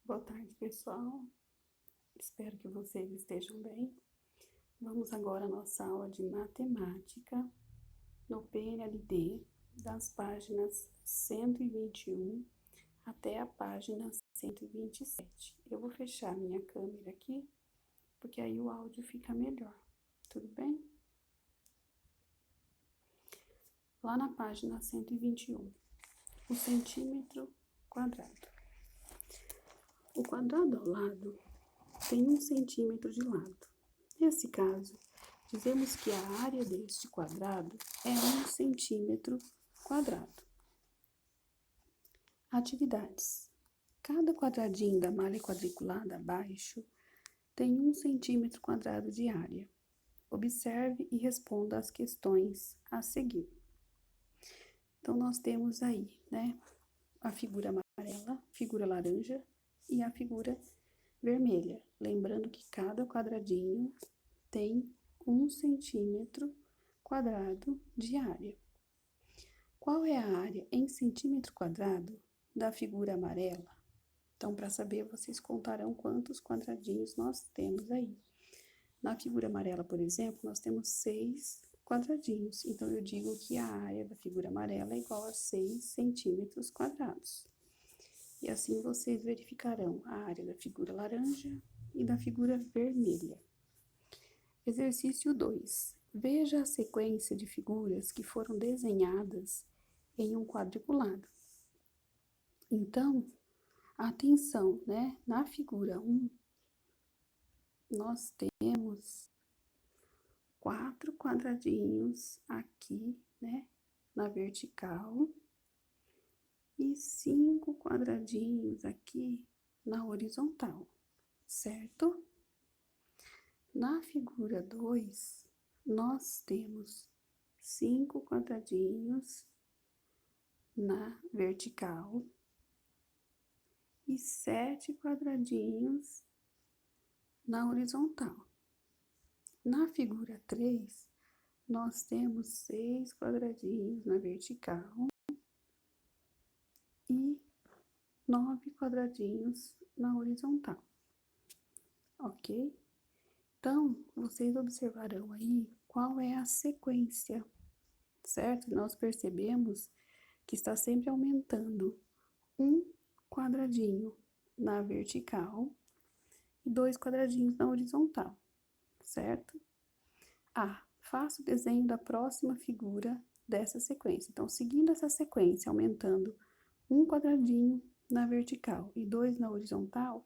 Boa tarde, pessoal. Espero que vocês estejam bem. Vamos agora à nossa aula de matemática no PNLD, das páginas 121 até a página 127. Eu vou fechar minha câmera aqui, porque aí o áudio fica melhor. Tudo bem? Lá na página 121, o centímetro quadrado. O quadrado ao lado tem 1 centímetro de lado. Nesse caso, dizemos que a área deste quadrado é 1 centímetro quadrado. Atividades. Cada quadradinho da malha quadriculada abaixo tem 1 centímetro quadrado de área. Observe e responda as questões a seguir. Então, nós temos aí, né, a figura amarela, figura laranja e a figura vermelha. Lembrando que cada quadradinho tem 1 centímetro quadrado de área. Qual é a área em centímetro quadrado da figura amarela? Então, para saber, vocês contarão quantos quadradinhos nós temos aí. Na figura amarela, por exemplo, nós temos 6 quadradinhos. Então, eu digo que a área da figura amarela é igual a 6 centímetros quadrados. E assim vocês verificarão a área da figura laranja e da figura vermelha. Exercício 2. Veja a sequência de figuras que foram desenhadas em um quadriculado. Então, atenção, né? Na figura 1, nós temos 4 quadradinhos aqui, né? Na vertical e 5 quadradinhos aqui na horizontal, certo? Na figura 2, nós temos 5 quadradinhos na vertical e 7 quadradinhos na horizontal. Na figura 3, nós temos 6 quadradinhos na vertical e 9 quadradinhos na horizontal, ok? Então, vocês observarão aí qual é a sequência, certo? Nós percebemos que está sempre aumentando 1 quadradinho na vertical e 2 quadradinhos na horizontal, certo? Faça o desenho da próxima figura dessa sequência. Então, seguindo essa sequência, aumentando 1 quadradinho na vertical e 2 na horizontal,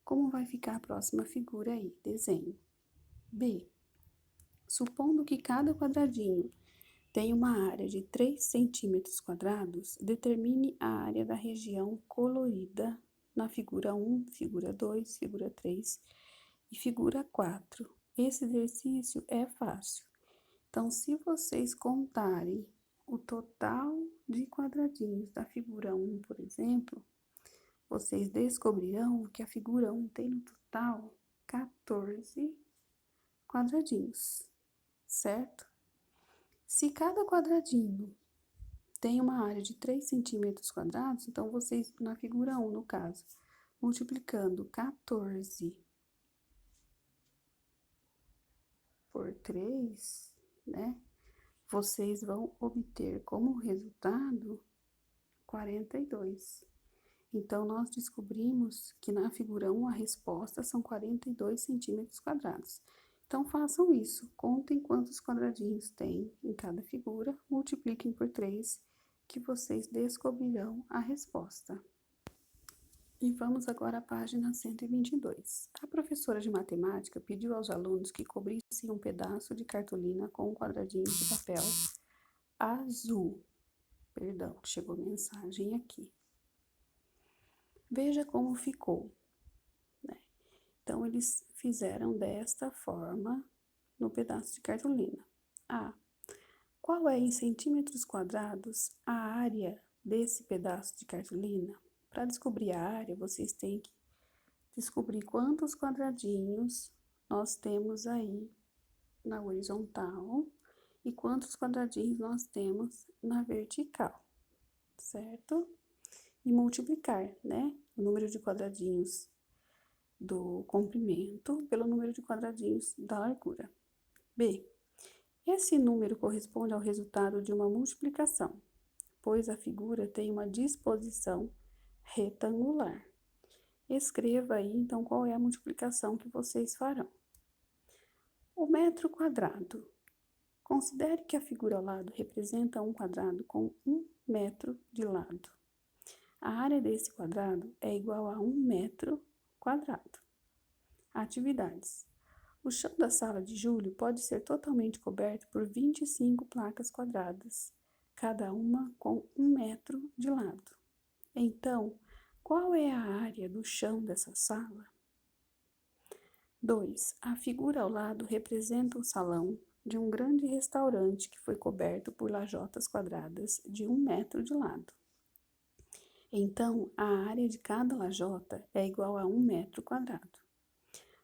como vai ficar a próxima figura aí? Desenho. B. Supondo que cada quadradinho tem uma área de 3 centímetros quadrados, determine a área da região colorida na figura 1, figura 2, figura 3 e figura 4. Esse exercício é fácil. Então, se vocês contarem o total de quadradinhos da figura 1, por exemplo, vocês descobrirão que a figura 1 tem no total 14 quadradinhos, certo? Se cada quadradinho tem uma área de 3 centímetros quadrados, então vocês, na figura 1, no caso, multiplicando 14 por 3, né? Vocês vão obter como resultado 42. Então, nós descobrimos que na figura 1 a resposta são 42 centímetros quadrados. Então, façam isso. Contem quantos quadradinhos tem em cada figura, multipliquem por 3, que vocês descobrirão a resposta. E vamos agora à página 122. A professora de matemática pediu aos alunos que cobrissem um pedaço de cartolina com um quadradinho de papel azul. Perdão, chegou mensagem aqui. Veja como ficou, né? Então, eles fizeram desta forma no pedaço de cartolina. Qual é em centímetros quadrados a área desse pedaço de cartolina? Para descobrir a área, vocês têm que descobrir quantos quadradinhos nós temos aí na horizontal e quantos quadradinhos nós temos na vertical, certo? E multiplicar, né? o número de quadradinhos do comprimento pelo número de quadradinhos da largura. B. Esse número corresponde ao resultado de uma multiplicação, pois a figura tem uma disposição retangular. Escreva aí, então, qual é a multiplicação que vocês farão. O metro quadrado. Considere que a figura ao lado representa um quadrado com 1 metro de lado. A área desse quadrado é igual a 1 metro quadrado. Atividades. O chão da sala de Júlio pode ser totalmente coberto por 25 placas quadradas, cada uma com 1 metro de lado. Então, qual é a área do chão dessa sala? 2. A figura ao lado representa o salão de um grande restaurante que foi coberto por lajotas quadradas de 1 metro de lado. Então, a área de cada lajota é igual a 1 metro quadrado.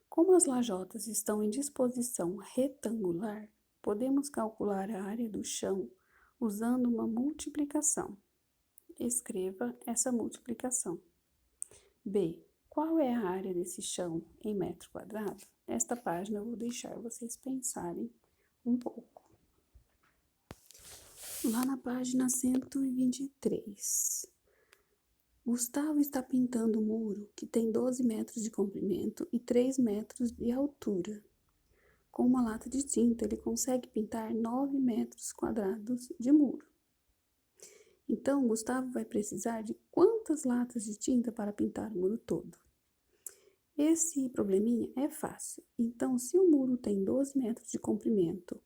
Como as lajotas estão em disposição retangular, podemos calcular a área do chão usando uma multiplicação. Escreva essa multiplicação. B. Qual é a área desse chão em metro quadrado? Esta página eu vou deixar vocês pensarem um pouco. Lá na página 123. Gustavo está pintando um muro que tem 12 metros de comprimento e 3 metros de altura. Com uma lata de tinta, ele consegue pintar 9 metros quadrados de muro. Então, Gustavo vai precisar de quantas latas de tinta para pintar o muro todo? Esse probleminha é fácil. Então, se o muro tem 12 metros de comprimento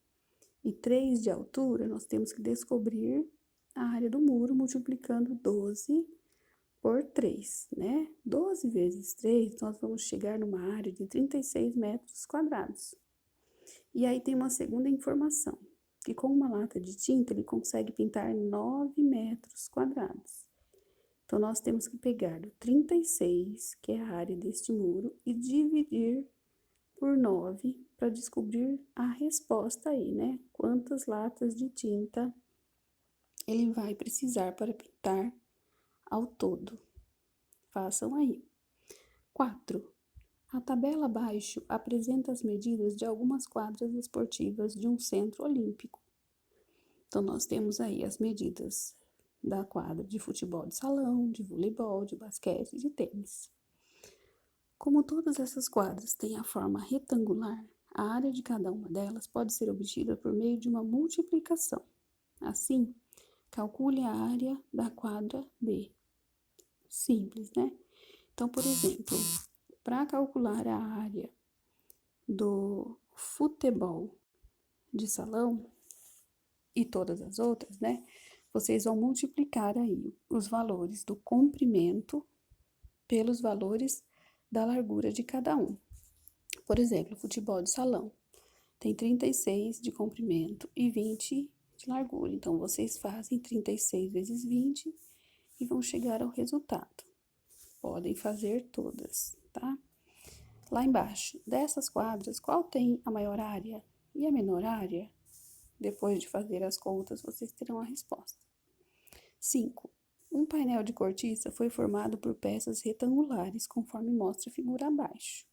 e 3 de altura, nós temos que descobrir a área do muro multiplicando 12 por 3, né? 12 vezes 3, nós vamos chegar numa área de 36 metros quadrados. E aí tem uma segunda informação, que com uma lata de tinta ele consegue pintar 9 metros quadrados. Então, nós temos que pegar o 36, que é a área deste muro, e dividir por 9 para descobrir a resposta aí, né? Quantas latas de tinta ele vai precisar para pintar ao todo. Façam aí. 4. A tabela abaixo apresenta as medidas de algumas quadras esportivas de um centro olímpico. Então, nós temos aí as medidas da quadra de futebol de salão, de voleibol, de basquete e de tênis. Como todas essas quadras têm a forma retangular, a área de cada uma delas pode ser obtida por meio de uma multiplicação. Assim, calcule a área da quadra B. Simples, né? Então, por exemplo, para calcular a área do futebol de salão e todas as outras, né? Vocês vão multiplicar aí os valores do comprimento pelos valores da largura de cada um. Por exemplo, futebol de salão tem 36 de comprimento e 20 de largura. Então, vocês fazem 36 vezes 20 e vão chegar ao resultado. Podem fazer todas, tá? Lá embaixo, dessas quadras, qual tem a maior área e a menor área? Depois de fazer as contas, vocês terão a resposta. 5. Um painel de cortiça foi formado por peças retangulares, conforme mostra a figura abaixo.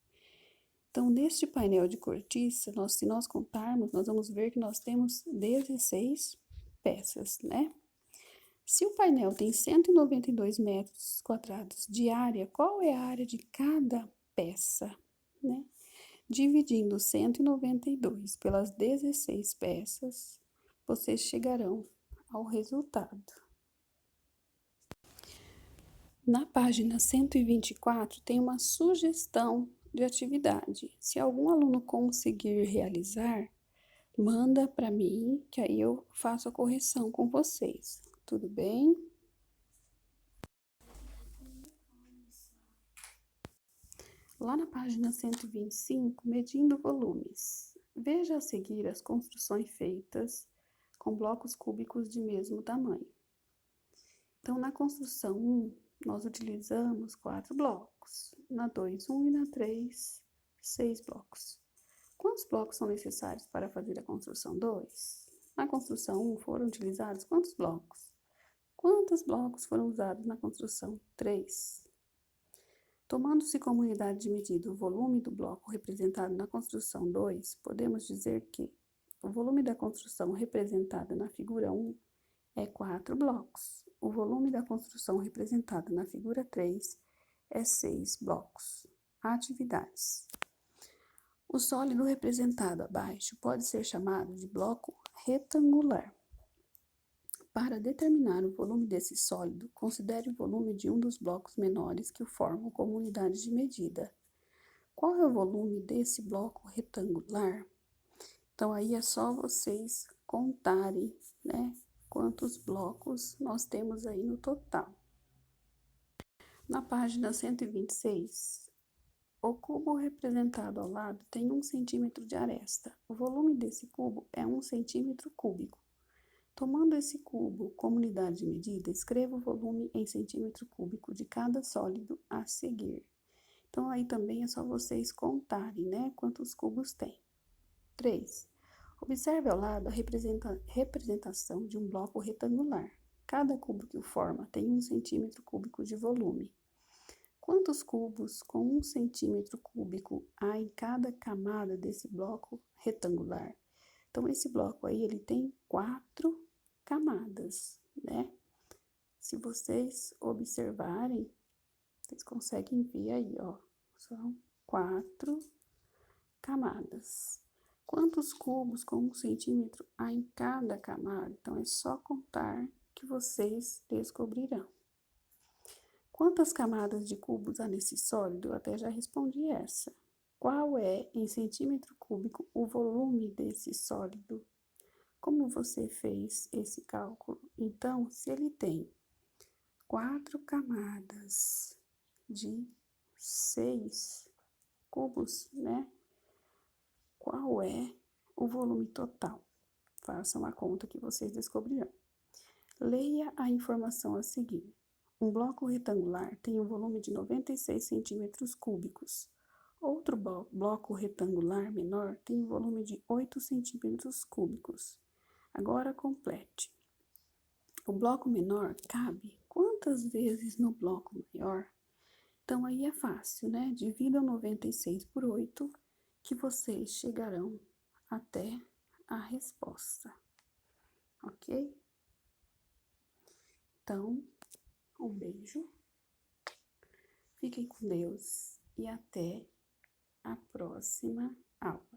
Então, neste painel de cortiça, se nós contarmos, nós vamos ver que nós temos 16 peças, né? Se o painel tem 192 metros quadrados de área, qual é a área de cada peça, né? Dividindo 192 pelas 16 peças, vocês chegarão ao resultado. Na página 124, tem uma sugestão de atividade. Se algum aluno conseguir realizar, manda para mim, que aí eu faço a correção com vocês. Tudo bem? Lá na página 125, medindo volumes. Veja a seguir as construções feitas com blocos cúbicos de mesmo tamanho. Então, na construção 1, nós utilizamos 4 blocos. Na 2, 1 e na 3, 6 blocos. Quantos blocos são necessários para fazer a construção 2? Na construção 1 foram utilizados quantos blocos? Quantos blocos foram usados na construção 3? Tomando-se como unidade de medida o volume do bloco representado na construção 2, podemos dizer que o volume da construção representada na figura 1 é 4 blocos. O volume da construção representada na figura 3 é 6 blocos. Atividades. O sólido representado abaixo pode ser chamado de bloco retangular. Para determinar o volume desse sólido, considere o volume de um dos blocos menores que o formam como unidade de medida. Qual é o volume desse bloco retangular? Então, aí é só vocês contarem, né, quantos blocos nós temos aí no total. Na página 126, o cubo representado ao lado tem 1 centímetro de aresta. O volume desse cubo é 1 centímetro cúbico. Tomando esse cubo como unidade de medida, escreva o volume em centímetro cúbico de cada sólido a seguir. Então, aí também é só vocês contarem, né, quantos cubos tem. 3. Observe ao lado a representação de um bloco retangular. Cada cubo que o forma tem 1 centímetro cúbico de volume. Quantos cubos com 1 centímetro cúbico há em cada camada desse bloco retangular? Então, esse bloco aí, ele tem 4 camadas, né? Se vocês observarem, vocês conseguem ver aí, ó, são 4 camadas. Quantos cubos com 1 centímetro há em cada camada? Então, é só contar que vocês descobrirão. Quantas camadas de cubos há nesse sólido? Eu até já respondi essa. Qual é, em centímetro cúbico, o volume desse sólido? Como você fez esse cálculo? Então, se ele tem 4 camadas de 6 cubos, né? Qual é o volume total? Façam a conta que vocês descobrirão. Leia a informação a seguir. Um bloco retangular tem um volume de 96 centímetros cúbicos. Outro bloco retangular menor tem um volume de 8 centímetros cúbicos. Agora complete. O bloco menor cabe quantas vezes no bloco maior? Então, aí é fácil, né? Dividam 96 por 8, que vocês chegarão até a resposta. Ok? Então, um beijo. Fiquem com Deus e até a próxima aula.